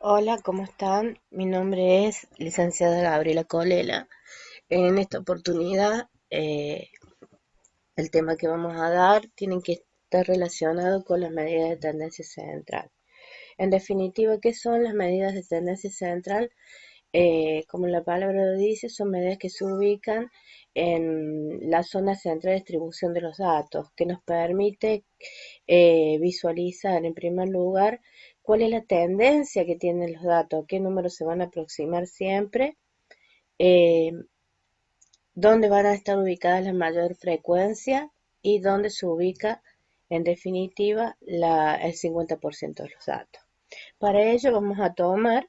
Hola, ¿cómo están? Mi nombre es licenciada Gabriela Colela. En esta oportunidad, el tema que vamos a dar tiene que estar relacionado con las medidas de tendencia central. En definitiva, ¿qué son las medidas de tendencia central? Como la palabra lo dice, son medidas que se ubican en la zona central de distribución de los datos, que nos permite visualizar en primer lugar cuál es la tendencia que tienen los datos, qué números se van a aproximar siempre, eh, dónde van a estar ubicadas la mayor frecuencia y dónde se ubica en definitiva el 50% de los datos. Para ello vamos a tomar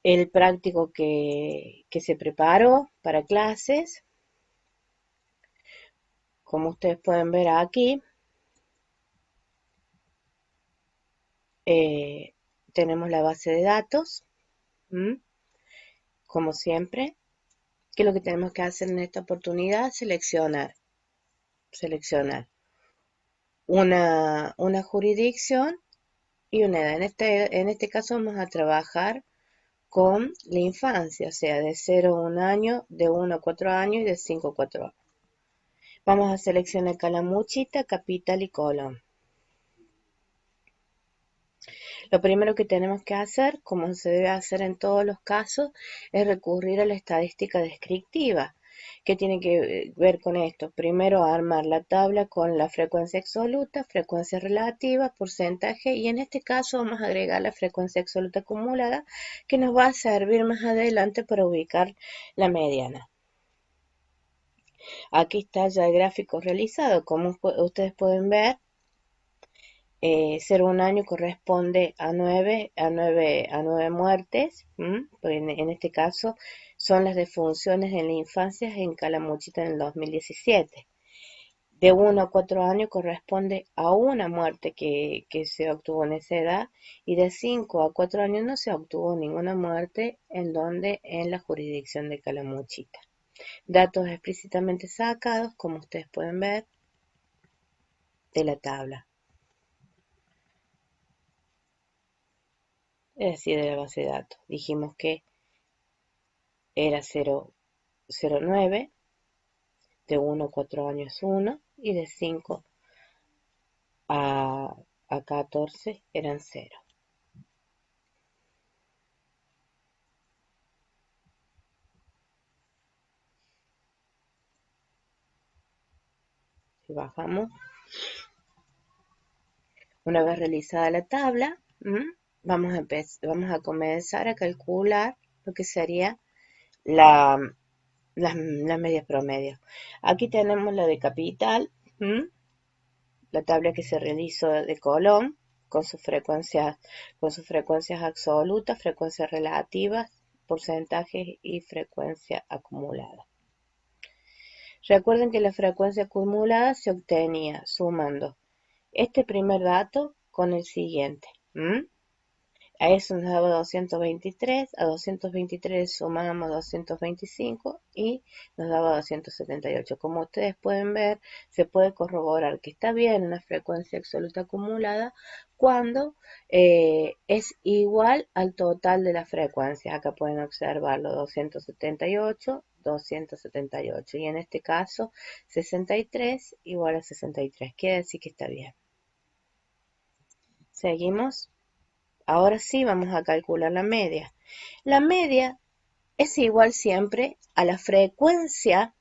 el práctico que se preparó para clases. Como ustedes pueden ver aquí, eh, tenemos la base de datos, ¿m? Como siempre. ¿Qué es lo que tenemos que hacer en esta oportunidad? Seleccionar una jurisdicción y una edad. En este caso vamos a trabajar con la infancia, o sea, de 0 a 1 año, de 1 a 4 años y de 5 a 4 años. Vamos a seleccionar Calamuchita, Capital y Colón. Lo primero que tenemos que hacer, como se debe hacer en todos los casos, es recurrir a la estadística descriptiva. ¿Qué tiene que ver con esto? Primero, armar la tabla con la frecuencia absoluta, frecuencia relativa, porcentaje, y en este caso vamos a agregar la frecuencia absoluta acumulada, que nos va a servir más adelante para ubicar la mediana. Aquí está ya el gráfico realizado. Como ustedes pueden ver, 0 a 1 año corresponde a 9 muertes, pues en este caso son las defunciones en la infancia en Calamuchita en el 2017. De 1 a 4 años corresponde a una muerte que se obtuvo en esa edad, y de 5 a 4 años no se obtuvo ninguna muerte en la jurisdicción de Calamuchita. Datos explícitamente sacados, como ustedes pueden ver, de la tabla, es decir, de la base de datos. Dijimos que era 0,09, de 1 a 4 años 1 y de 5 a 14 eran 0. Si bajamos, una vez realizada la tabla, vamos a comenzar a calcular lo que sería la, las medias promedios. Aquí tenemos la de capital, la tabla que se realizó de Colón, con sus frecuencias absolutas, frecuencias relativas, porcentajes y frecuencia acumulada. Recuerden que la frecuencia acumulada se obtenía sumando este primer dato con el siguiente. A eso nos daba 223, a 223 sumamos 225 y nos daba 278. Como ustedes pueden ver, se puede corroborar que está bien una frecuencia absoluta acumulada cuando es igual al total de las frecuencias. Acá pueden observarlo, 278, 278. Y en este caso, 63 igual a 63. Quiere decir que está bien. Seguimos. Ahora sí vamos a calcular la media. La media es igual siempre a la frecuencia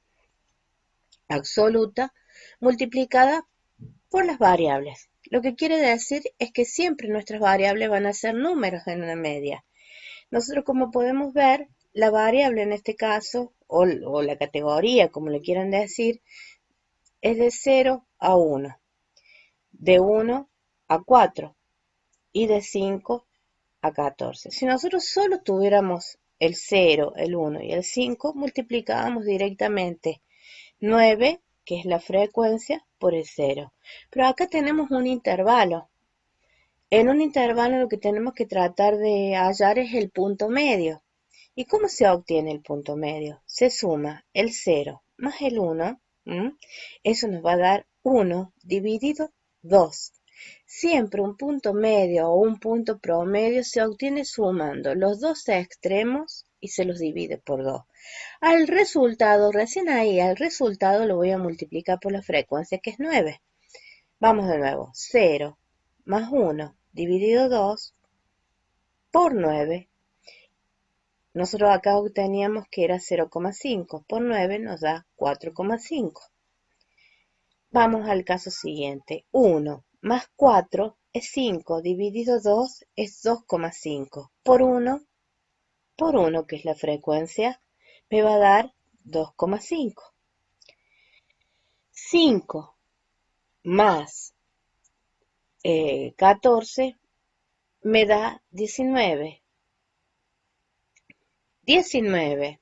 absoluta multiplicada por las variables. Lo que quiere decir es que siempre nuestras variables van a ser números en una media. Nosotros, como podemos ver, la variable en este caso, o la categoría, como le quieran decir, es de 0 a 1, de 1 a 4 y de 5 a 14. Si nosotros solo tuviéramos el 0, el 1 y el 5, multiplicábamos directamente 9, que es la frecuencia, por el 0. Pero acá tenemos un intervalo. En un intervalo lo que tenemos que tratar de hallar es el punto medio. ¿Y cómo se obtiene el punto medio? Se suma el 0 más el 1. Eso nos va a dar 1 dividido 2. Siempre un punto medio o un punto promedio se obtiene sumando los dos extremos y se los divide por 2. Al resultado, recién ahí, al resultado lo voy a multiplicar por la frecuencia, que es 9. Vamos de nuevo, 0 más 1 dividido 2 por 9. Nosotros acá obteníamos que era 0,5. Por 9 nos da 4,5. Vamos al caso siguiente. 1 más 4 es 5. Dividido 2 es 2,5. Por 1, que es la frecuencia, me va a dar 2,5. 5 más 14 me da 19. 19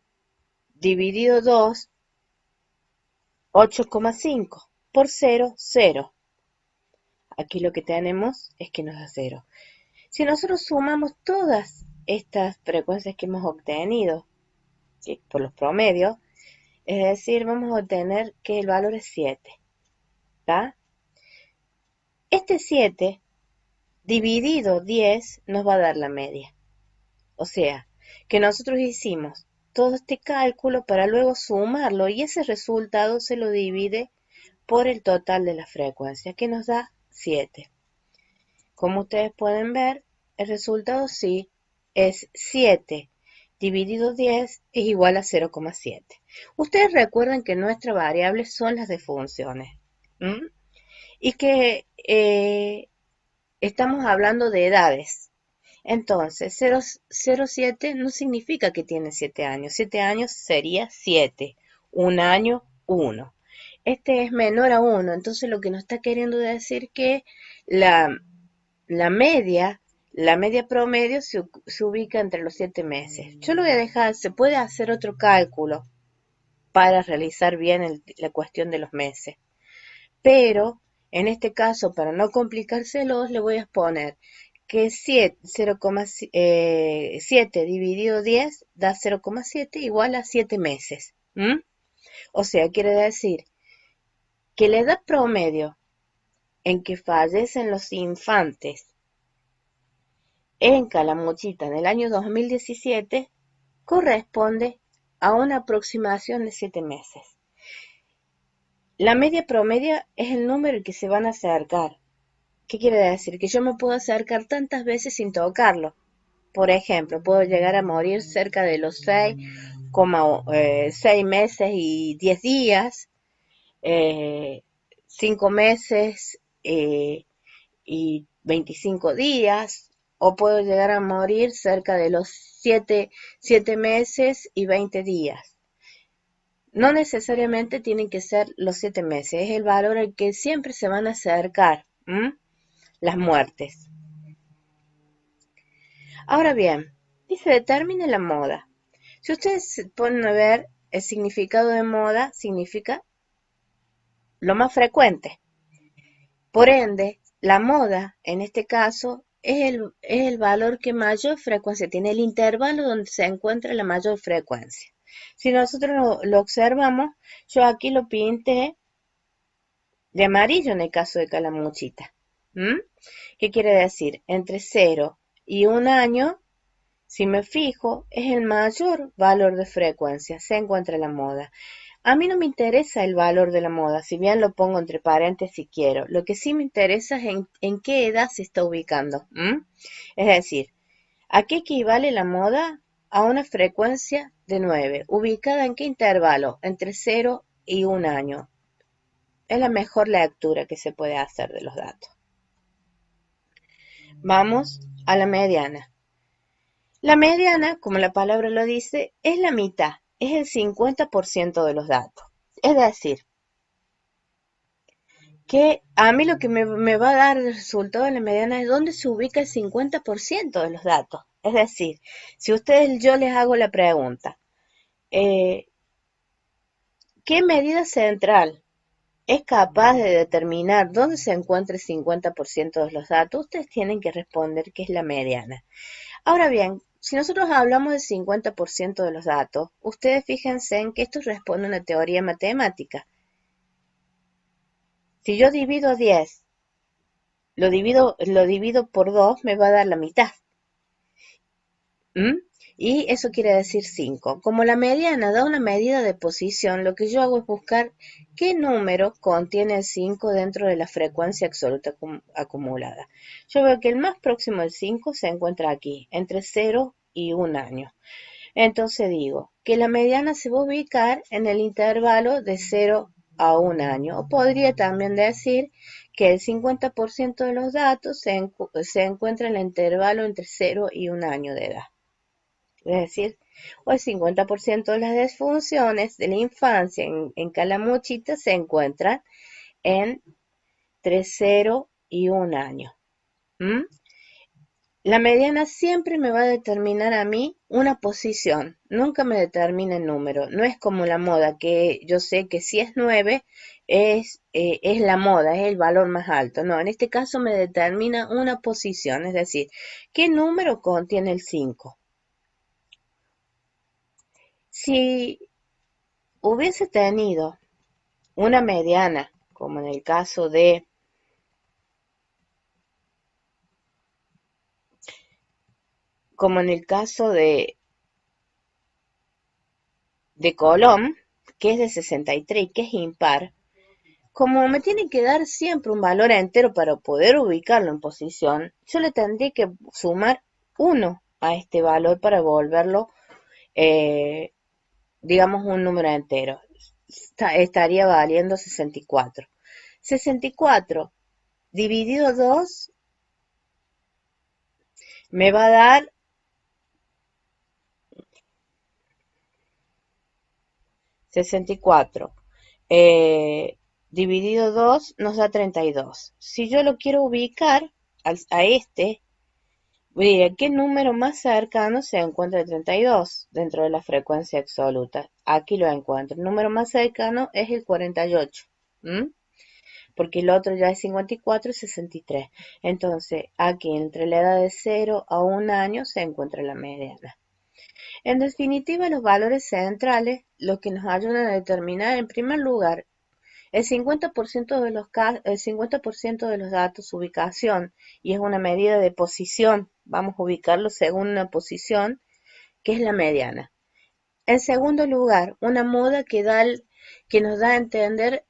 dividido 2, 8,5. Por 0, 0. Aquí lo que tenemos es que nos da 0. Si nosotros sumamos todas estas frecuencias que hemos obtenido por los promedios, es decir, vamos a obtener que el valor es 7. ¿Está? Este 7 dividido 10 nos va a dar la media. O sea, que nosotros hicimos todo este cálculo para luego sumarlo y ese resultado se lo divide por el total de la frecuencia, que nos da 7. Como ustedes pueden ver, el resultado sí es 7 dividido 10 es igual a 0,7. Ustedes recuerdan que nuestras variables son las de funciones, ¿m? Y que estamos hablando de edades. Entonces, 0,7 no significa que tiene 7 años. 7 años sería 7. Un año, 1. Este es menor a 1. Entonces, lo que nos está queriendo decir que la media promedio se ubica entre los 7 meses. Yo lo voy a dejar, se puede hacer otro cálculo para realizar bien la cuestión de los meses. Pero, en este caso, para no complicárselos, le voy a poner que 0,7 dividido 10 da 0,7 igual a 7 meses. O sea, quiere decir que la edad promedio en que fallecen los infantes en Calamuchita en el año 2017 corresponde a una aproximación de 7 meses. La media promedio es el número al que se van a acercar. ¿Qué quiere decir? Que yo me puedo acercar tantas veces sin tocarlo. Por ejemplo, puedo llegar a morir cerca de los 6 meses y 10 días, 5 meses y 25 días, o puedo llegar a morir cerca de los 7 meses y 20 días. No necesariamente tienen que ser los 7 meses, es el valor al que siempre se van a acercar las muertes. Ahora bien, dice determine la moda. Si ustedes se ponen a ver, el significado de moda significa lo más frecuente. Por ende, la moda, en este caso, es el valor que mayor frecuencia tiene, el intervalo donde se encuentra la mayor frecuencia. Si nosotros lo observamos, yo aquí lo pinté de amarillo en el caso de Calamuchita. ¿Qué quiere decir? Entre 0 y 1 año, si me fijo, es el mayor valor de frecuencia, se encuentra la moda. A mí no me interesa el valor de la moda, si bien lo pongo entre paréntesis si quiero. Lo que sí me interesa es en qué edad se está ubicando. Es decir, ¿a qué equivale la moda? A una frecuencia de 9. ¿Ubicada en qué intervalo? Entre 0 y 1 año. Es la mejor lectura que se puede hacer de los datos. Vamos a la mediana. La mediana, como la palabra lo dice, es la mitad, es el 50% de los datos. Es decir, que a mí lo que me va a dar el resultado de la mediana es dónde se ubica el 50% de los datos. Es decir, si yo les hago la pregunta, ¿qué medida central es capaz de determinar dónde se encuentra el 50% de los datos? Ustedes tienen que responder qué es la mediana. Ahora bien, si nosotros hablamos del 50% de los datos, ustedes fíjense en que esto responde a una teoría matemática. Si yo divido 10 lo divido por 2, me va a dar la mitad. ¿Mm? Y eso quiere decir 5. Como la mediana da una medida de posición, lo que yo hago es buscar qué número contiene el 5 dentro de la frecuencia absoluta acumulada. Yo veo que el más próximo del 5 se encuentra aquí, entre 0 y 1 año. Entonces digo que la mediana se va a ubicar en el intervalo de 0 a 1 año. O podría también decir que el 50% de los datos se encuentra en el intervalo entre 0 y 1 año de edad. Es decir, o el 50% de las disfunciones de la infancia en Calamuchita se encuentran entre 0 y 1 año. ¿Mm? La mediana siempre me va a determinar a mí una posición, nunca me determina el número. No es como la moda, que yo sé que si es 9 es la moda, es el valor más alto. No, en este caso me determina una posición, es decir, ¿qué número contiene el 5? Si hubiese tenido una mediana, como en el caso de Colón, que es de 63 y que es impar, como me tiene que dar siempre un valor entero para poder ubicarlo en posición, yo le tendría que sumar 1 a este valor para volverlo, eh, digamos, un número entero. Estaría valiendo 64. 64 dividido 2 me va a dar 64. Dividido 2 nos da 32. Si yo lo quiero ubicar a este, diré, ¿qué número más cercano se encuentra de 32 dentro de la frecuencia absoluta? Aquí lo encuentro. El número más cercano es el 48. ¿M? Porque el otro ya es 54 y 63. Entonces, aquí entre la edad de 0 a 1 año se encuentra la mediana. En definitiva, los valores centrales, lo que nos ayudan a determinar, en primer lugar, el 50% de los datos, su ubicación, y es una medida de posición, vamos a ubicarlo según una posición, que es la mediana. En segundo lugar, una moda que nos da a entender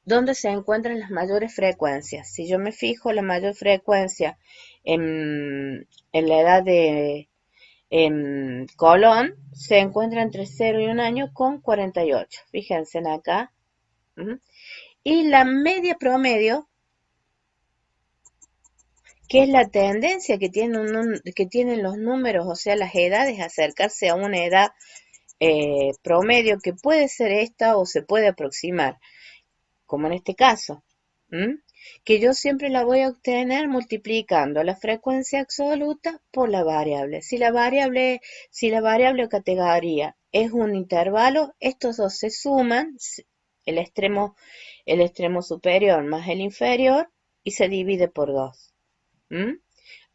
dónde se encuentran las mayores frecuencias. Si yo me fijo, la mayor frecuencia en la edad de Colón se encuentra entre 0 y 1 año con 48. Fíjense en acá. ¿Mm? Y la media promedio, que es la tendencia que tienen los números, o sea, las edades, a acercarse a una edad promedio, que puede ser esta o se puede aproximar, como en este caso. ¿Mm? Que yo siempre la voy a obtener multiplicando la frecuencia absoluta por la variable. Si la variable o categoría es un intervalo, estos dos se suman, el extremo, el extremo superior más el inferior, y se divide por 2. ¿Mm?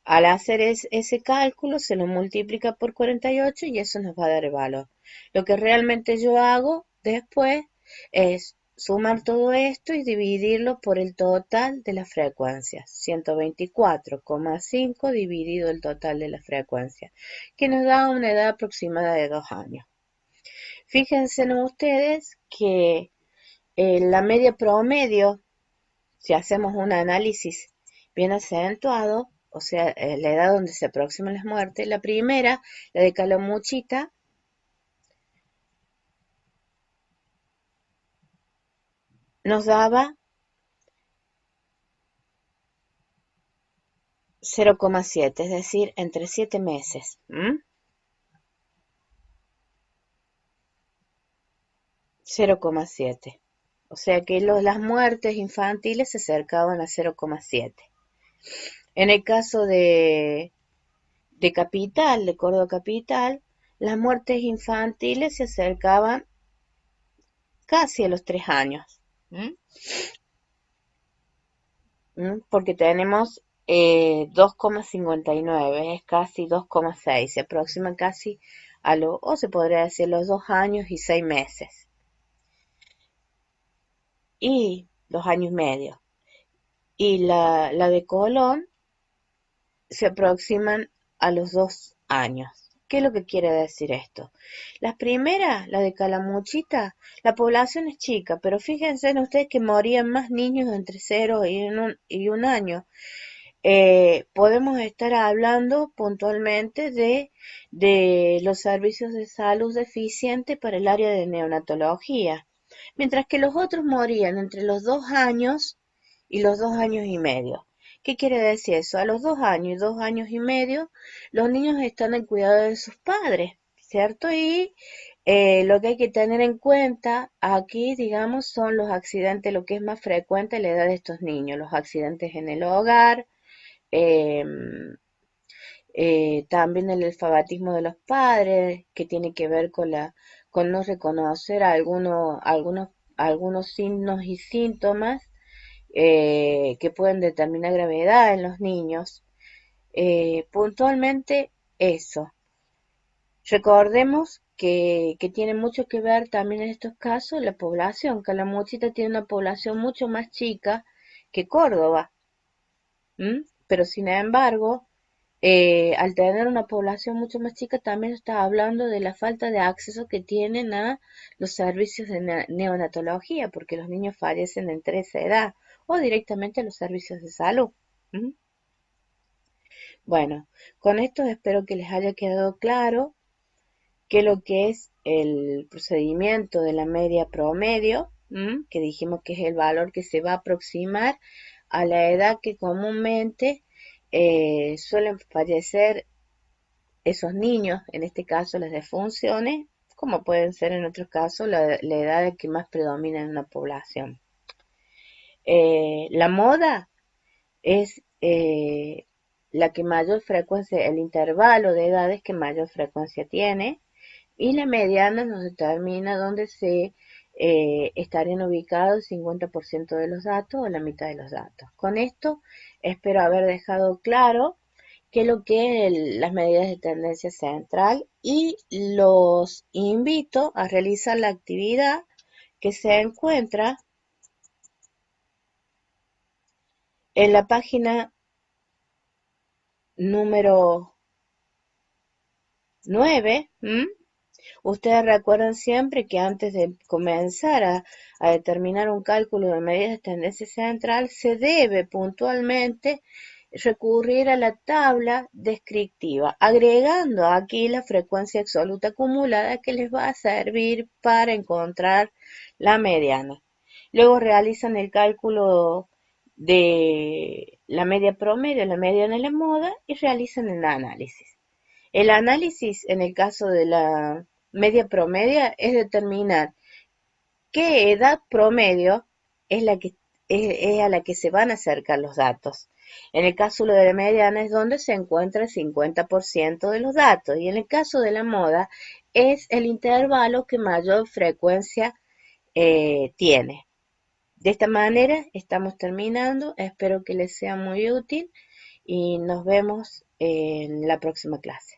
Al hacer ese cálculo se lo multiplica por 48 y eso nos va a dar el valor. Lo que realmente yo hago después es sumar todo esto y dividirlo por el total de las frecuencias. 124,5 dividido el total de la frecuencia, que nos da una edad aproximada de 2 años. Fíjense ustedes que la media promedio, si hacemos un análisis bien acentuado, o sea, la edad donde se aproximan las muertes, la primera, la de Calamuchita, nos daba 0,7, es decir, entre 7 meses. 0,7. O sea que las muertes infantiles se acercaban a 0,7. En el caso de Capital, de Córdoba Capital, las muertes infantiles se acercaban casi a los 3 años. ¿Mm? Porque tenemos 2,59, es casi 2,6, se aproxima casi o se podría decir los 2 años y 6 meses. Y 2 años y medio. y la de Colón se aproximan a los 2 años. ¿Qué es lo que quiere decir esto? Las primeras, la de Calamuchita, la población es chica, pero fíjense en ustedes que morían más niños entre 0 y un año. Podemos estar hablando puntualmente de los servicios de salud deficientes para el área de neonatología, mientras que los otros morían entre los 2 años y los 2 años y medio. ¿Qué quiere decir eso? A los 2 años y 2 años y medio, los niños están en cuidado de sus padres, ¿cierto? Y lo que hay que tener en cuenta aquí, digamos, son los accidentes, lo que es más frecuente a la edad de estos niños, los accidentes en el hogar, em, también el alfabetismo de los padres, que tiene que ver con no reconocer algunos signos y síntomas que pueden determinar gravedad en los niños. Puntualmente eso. Recordemos que tiene mucho que ver también en estos casos la población. Calamuchita tiene una población mucho más chica que Córdoba, pero sin embargo, al tener una población mucho más chica, también está hablando de la falta de acceso que tienen a los servicios de neonatología, porque los niños fallecen entre esa edad, o directamente a los servicios de salud. ¿Mm? Bueno, con esto espero que les haya quedado claro que lo que es el procedimiento de la media promedio, que dijimos que es el valor que se va a aproximar a la edad que comúnmente suelen fallecer esos niños, en este caso las defunciones, como pueden ser en otros casos la edad que más predomina en una población. La moda es la que mayor frecuencia, el intervalo de edades que mayor frecuencia tiene, y la mediana nos determina dónde se estarían ubicados el 50% de los datos o la mitad de los datos. Con esto espero haber dejado claro qué es lo que es las medidas de tendencia central y los invito a realizar la actividad que se encuentra en la página número 9. Ustedes recuerdan siempre que antes de comenzar a determinar un cálculo de medidas de tendencia central, se debe puntualmente recurrir a la tabla descriptiva, agregando aquí la frecuencia absoluta acumulada que les va a servir para encontrar la mediana. Luego realizan el cálculo de la media promedio, la mediana y la moda y realizan el análisis. El análisis en el caso de la media promedia es determinar qué edad promedio es la que es a la que se van a acercar los datos. En el caso de la mediana es donde se encuentra el 50% de los datos y en el caso de la moda es el intervalo que mayor frecuencia tiene. De esta manera estamos terminando, espero que les sea muy útil y nos vemos en la próxima clase.